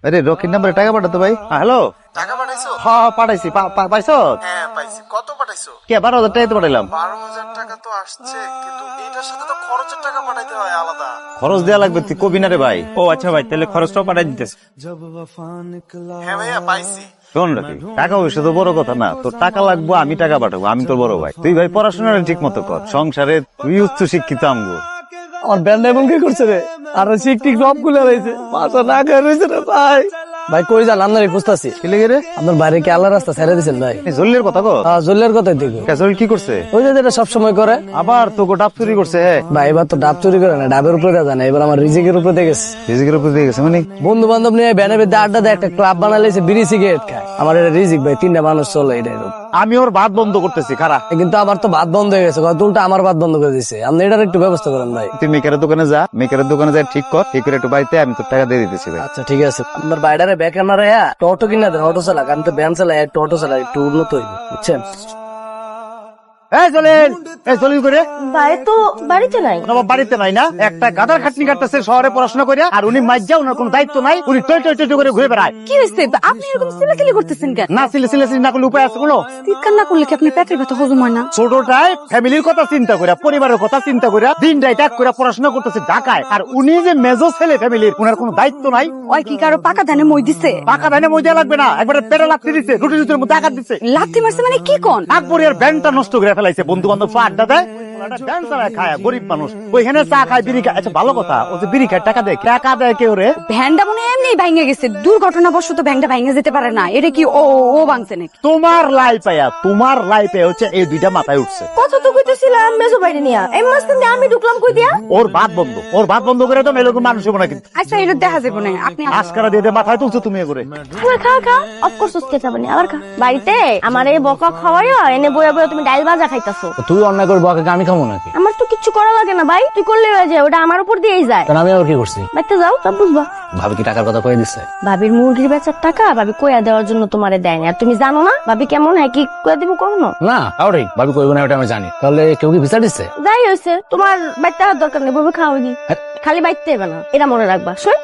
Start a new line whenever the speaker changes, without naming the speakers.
আরে রকির নাম্বারে টাকা পাঠাতো ভাই। হ্যালো,
টাকা পাঠাইছো?
হ্যাঁ পাঠাইছি। পাইছো?
হ্যাঁ পাইছি। কত পাঠাইছো?
কে 12,000 টাকা তো পাঠাইলাম।
12,000 টাকা তো আসছে, কিন্তু এটার সাথে তো খরচের টাকা পাঠাইতে হয় আলাদা।
খরচ দেওয়া লাগবে, তুই কবি না রে ভাই।
ও আচ্ছা ভাই, তাহলে খরচটাও পাঠাই দিতেছে।
হ্যাঁ ভাইয়া পাইছি।
শোন রাখি, টাকা পয়সা তো বড় কথা না, তোর টাকা লাগবে আমি টাকা পাঠাবো, আমি তোর বড় ভাই। তুই ভাই পড়াশোনাটা ঠিক মতো কর, সংসারে তুই উচ্চ শিক্ষিত আমগো।
আমার ব্যান্ড এমন কি করছে রে, আর ঠিক সব খুলে রয়েছে, মাথা না খেয়ে রয়েছে রে ভাই। ভাই কই যান, আপনার খুঁজতাছি।
কি লেগে রে?
আপনার বাইরে কি আল্লাহ রাস্তা ছেড়ে দিচ্ছেন ভাই?
জলিলের কথা কর।
জল্লের কথাই দেখো,
জলিল কি করছে?
ওই যে যেটা সবসময় করে।
আবার তোকে ডাব চুরি করছে? হ্যাঁ
ভাই এবার তো ডাব চুরি করে না, ডাবের উপরে দেওয়া যায় না, এবার আমার রিজিকের উপরে দিয়ে গেছে।
রিজিকের উপর দিয়ে গেছে মানে?
বন্ধু বান্ধব নিয়ে ব্যানে বেঁধে আড্ডা দেয়, একটা ক্লাব বানাইছে, বিড়ি সিগারেট খায়। আমার এটা রিজিক ভাই, 3টা মানুষ চলে এটা এরকম।
আমি ওর ভাত বন্ধ করতেছি, খারা।
কিন্তু আমার তো ভাত বন্ধ হয়ে গেছে, উল্টা আমার ভাত বন্ধ করে দিছে। আপনি এটার একটু ব্যবস্থা করেন ভাই।
তুই মেকারের দোকানে যা, মেকারের দোকানে যা ঠিক কর, ঠিক করে একটু বাড়িতে আমি তোর টাকা দিয়ে দিতেছি ভাই।
আচ্ছা ঠিক আছে, আপনার বাইরে বেকার না রে, টোটো কিনা দেন, অটো চালাক। আমি তো ভ্যান চালাই, একটু অটো চালাই, একটু উন্নত হইব, বুঝছেন?
জলিল করে
ভাই তো বাড়িতে নাই।
বাড়িতে নাই না, একটা গাদার খাটনি কাটতেছে শহরে পড়াশোনা করে, আর উনি মাইজা, ওনার কোনো দায়িত্ব নাই, উনি টই টই টই করে ঘুরে বেড়ায়।
কি হয়েছে? আপনি এরকম সিলাসিলি করতেছেন কেন?
না সিলে না করলে উপায় আছে কোনো?
চিৎকার না করলে কি আপনি পেটের ব্যথা হজম হয় না?
ছোটটায় ফ্যামিলির কথা চিন্তা করে, পরিবারের কথা চিন্তা করে দিন রাত এক করে পড়াশোনা করতেছে ঢাকায়, আর উনি যে মেজো ছেলে ফ্যামিলির, উনার কোনো দায়িত্ব নাই।
ওই কি কারো পাকা ধানে মই দিছে?
পাকা ধানে মই দেওয়া লাগবে না, একবারে পেটে লাথি দিচ্ছে, রুটি রুটির মধ্যে আঘাত দিচ্ছে।
লাথি মারছে মানে কি কোন?
আকবরিয়ার ব্যান্ডটা নষ্ট করে ফেলাইছে, বন্ধু বান্ধব আড্ডা দেয়, ব্যান্ড চালায় খায়, গরিব মানুষ ওইখানে চা খায়, বিড়ি খায়। আচ্ছা ভালো কথা, ও যে বিড়ি খায় টাকা দেয় কেউ রে?
ভ্যানটা মনে হয় এমনি ভাঙে গেছে, দুর্ঘটনাবশত ভ্যানটা ভাঙে যেতে পারে না। এটা কি ও ভাঙছে নাকি?
তোমার লাইফে হচ্ছে এই দুইটা মাথায় উঠছে।
কথা তো কইতেছিলাম মেজো বাইরে নিয়া, এই মাঝখানে আমি ঢুকলাম কই দিয়া?
ওর ভাত বন্ধ করে তো এরকম মানুষ হবো না কিন্তু।
আচ্ছা এটা দেখা যাবে না, আপনি
আজকারা দিয়ে মাথায় তুলছো তুমি করে।
খা অফকোর্স উস্কে যাবনি, আবার খা। বাড়িতে আমার এই বকা খাওয়াইয়া এনে বইয়া বইয়া তুমি ডাল ভাজা খাইতাছো।
তুই অন্যায় করে বকে আমি খাবো নাকি?
আমার তো কিচ্ছু করা লাগে না ভাই, তুই করলে হয়ে যায়, ওটা আমার উপর দিয়েই যায়।
কারণ আমি আবার কি করছি?
বাইতে যাও, সব বুঝবা।
ভাবি কি টাকার কথা কয়ে দিচ্ছে?
ভাবির মুরগির বেচার টাকা ভাবি কইয়া দেওয়ার জন্য তোমারে দেয়নি। আর তুমি জানো না ভাবি কেমন হয়, কি কইয়া দিব কখনো?
না কাউরে ভাবি কইব না, ওটা আমি জানি। তাহলে কেউ কি বিচার দিচ্ছে?
যাই হয়েছে, তোমার বাইতে হওয়ার দরকার নেই, বলবে খাওয়াই দি, খালি বাইতে হবে না, এটা মনে রাখবা। শোন